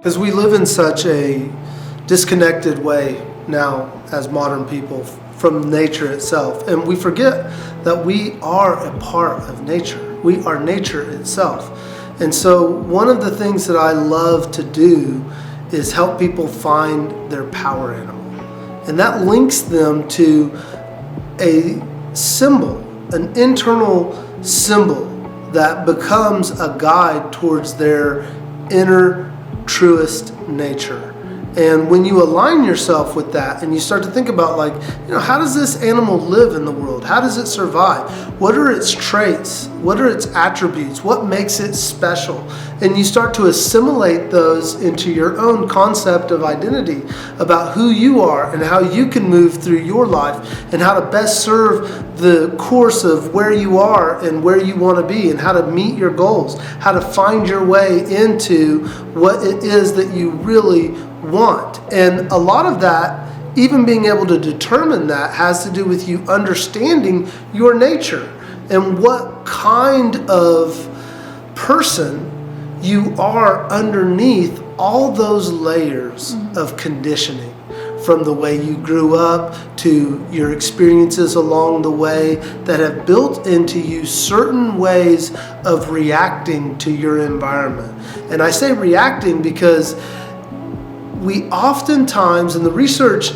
Because we live in such a disconnected way now as modern people from nature itself. And we forget that we are a part of nature. We are nature itself. And so one of the things that I love to do is help people find their power animal. And that links them to a symbol, an internal symbol that becomes a guide towards their inner truest nature. And when you align yourself with that and you start to think about how does this animal live in the world? How does it survive? What are its traits? What are its attributes? What makes it special? And you start to assimilate those into your own concept of identity about who you are and how you can move through your life and how to best serve the course of where you are and where you want to be and how to meet your goals, how to find your way into what it is that you really want. And a lot of that, even being able to determine that, has to do with you understanding your nature and what kind of person you are underneath all those layers of conditioning, from the way you grew up to your experiences along the way that have built into you certain ways of reacting to your environment. And I say reacting because we oftentimes, and the research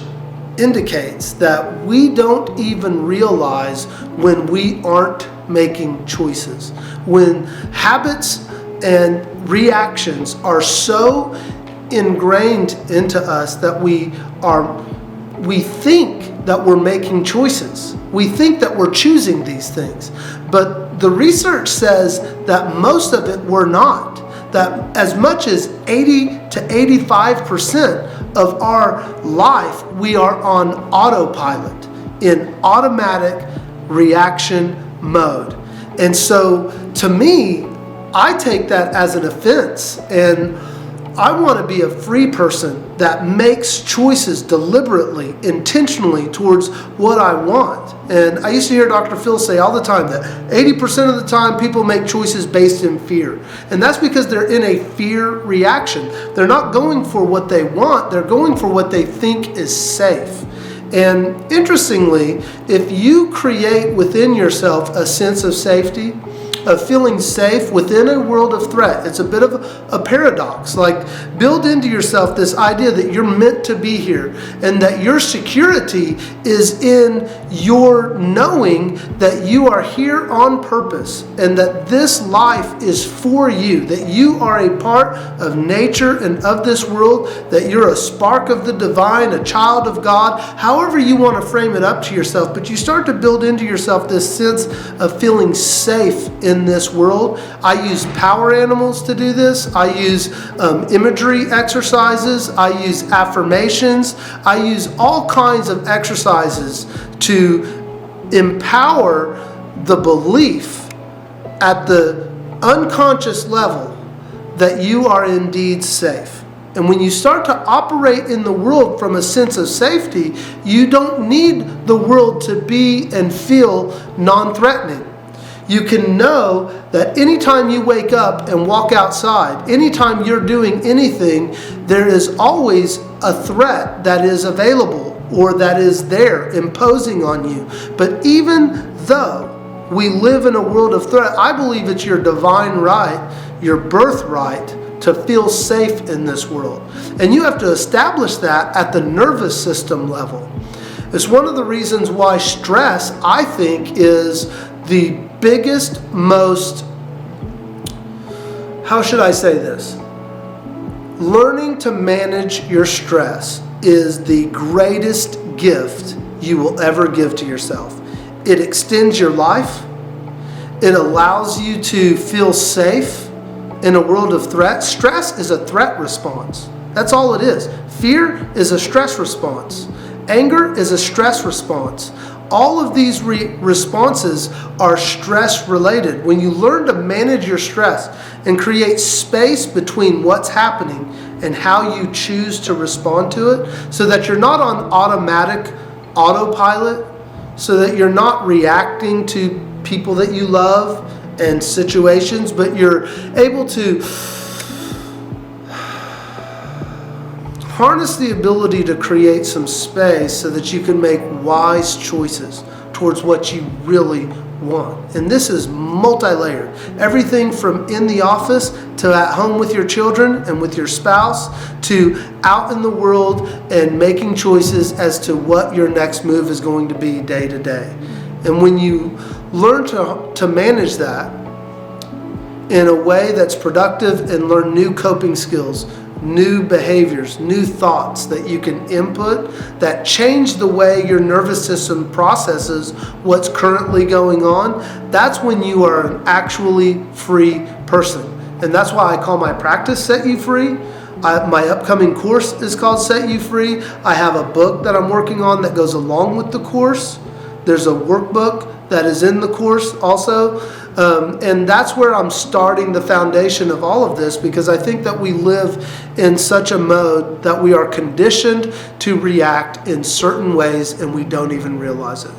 indicates that we don't even realize when we aren't making choices. When habits and reactions are so ingrained into us that we think that we're making choices. We think that we're choosing these things. But the research says that most of it we're not. That as much as 80 to 85% of our life, we are on autopilot, in automatic reaction mode. And so to me, I take that as an offense, and I want to be a free person that makes choices deliberately, intentionally towards what I want. And I used to hear Dr. Phil say all the time that 80% of the time people make choices based in fear. And that's because they're in a fear reaction. They're not going for what they want, they're going for what they think is safe. And interestingly, if you create within yourself a sense of safety, of feeling safe within a world of threat. It's a bit of a paradox. Build into yourself this idea that you're meant to be here and that your security is in your knowing that you are here on purpose and that this life is for you, that you are a part of nature and of this world, that you're a spark of the divine, a child of God, however you want to frame it up to yourself. But you start to build into yourself this sense of feeling safe in this world. I use power animals to do this. I use imagery exercises. I use affirmations. I use all kinds of exercises to empower the belief at the unconscious level that you are indeed safe. And when you start to operate in the world from a sense of safety, you don't need the world to be and feel non-threatening. You can know that anytime you wake up and walk outside, anytime you're doing anything, there is always a threat that is available or that is there imposing on you. But even though we live in a world of threat, I believe it's your divine right, your birthright, to feel safe in this world. And you have to establish that at the nervous system level. It's one of the reasons why stress, I think, is the biggest, most, how should I say this? Learning to manage your stress is the greatest gift you will ever give to yourself. It extends your life. It allows you to feel safe in a world of threat. Stress is a threat response. That's all it is. Fear is a stress response. Anger is a stress response. All of these responses are stress related. When you learn to manage your stress and create space between what's happening and how you choose to respond to it, so that you're not on automatic autopilot, so that you're not reacting to people that you love and situations, but you're able to harness the ability to create some space so that you can make wise choices towards what you really want. And this is multi-layered. Everything from in the office to at home with your children and with your spouse to out in the world and making choices as to what your next move is going to be day to day. And when you learn to manage that in a way that's productive and learn new coping skills, new behaviors, new thoughts that you can input that change the way your nervous system processes what's currently going on, that's when you are an actually free person. And that's why I call my practice Set You Free. My upcoming course is called Set You Free. I have a book that I'm working on that goes along with the course. There's a workbook that is in the course also. And that's where I'm starting the foundation of all of this, because I think that we live in such a mode that we are conditioned to react in certain ways and we don't even realize it.